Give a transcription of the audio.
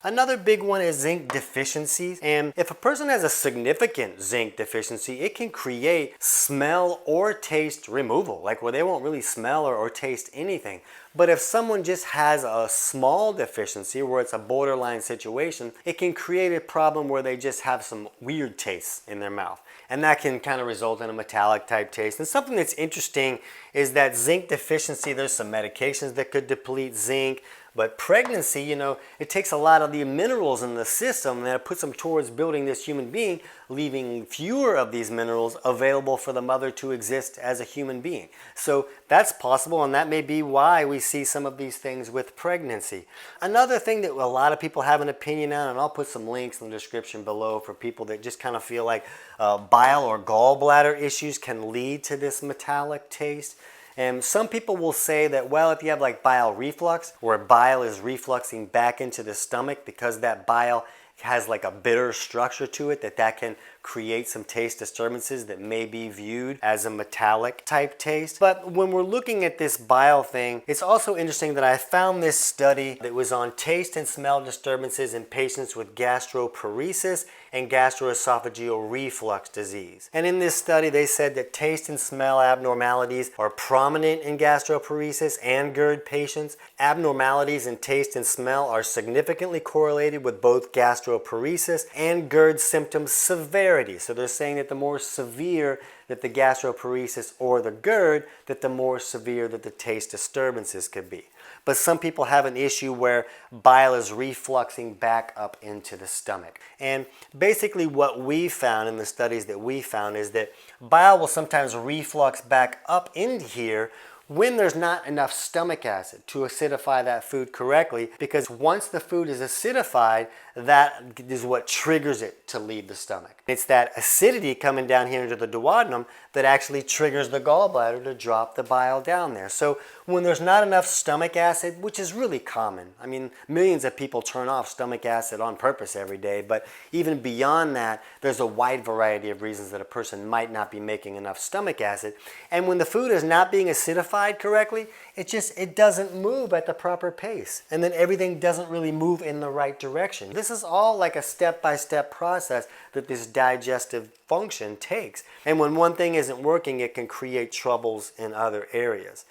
Another big one is zinc deficiencies, and if a person has a significant zinc deficiency, it can create smell or taste removal, like where they won't really smell or taste anything. But if someone just has a small deficiency where it's a borderline situation, it can create a problem where they just have some weird tastes in their mouth. And that can kind of result in a metallic type taste. And something that's interesting is that zinc deficiency, there's some medications that could deplete zinc. But pregnancy, it takes a lot of the minerals in the system and it puts them towards building this human being, leaving fewer of these minerals available for the mother to exist as a human being. So that's possible, and that may be why we see some of these things with pregnancy. Another thing that a lot of people have an opinion on, and I'll put some links in the description below for people that just kind of feel like bile or gallbladder issues can lead to this metallic taste. And some people will say that, well, if you have like bile reflux, where bile is refluxing back into the stomach because that bile has like a bitter structure to it, that can create some taste disturbances that may be viewed as a metallic type taste. But when we're looking at this bile thing, it's also interesting that I found this study that was on taste and smell disturbances in patients with gastroparesis and gastroesophageal reflux disease. And in this study, they said that taste and smell abnormalities are prominent in gastroparesis and GERD patients. Abnormalities in taste and smell are significantly correlated with both gastroparesis and GERD symptom severity. So they're saying that the more severe that the gastroparesis or the GERD, that the more severe that the taste disturbances could be. But some people have an issue where bile is refluxing back up into the stomach. And basically what we found in the studies that we found is that bile will sometimes reflux back up in here when there's not enough stomach acid to acidify that food correctly, because once the food is acidified, that is what triggers it to leave the stomach. It's that acidity coming down here into the duodenum that actually triggers the gallbladder to drop the bile down there. So when there's not enough stomach acid, which is really common, I mean, millions of people turn off stomach acid on purpose every day, but even beyond that, there's a wide variety of reasons that a person might not be making enough stomach acid. And when the food is not being acidified correctly, it doesn't move at the proper pace. And then everything doesn't really move in the right direction. This is all like a step-by-step process that this digestive function takes. And when one thing isn't working, it can create troubles in other areas.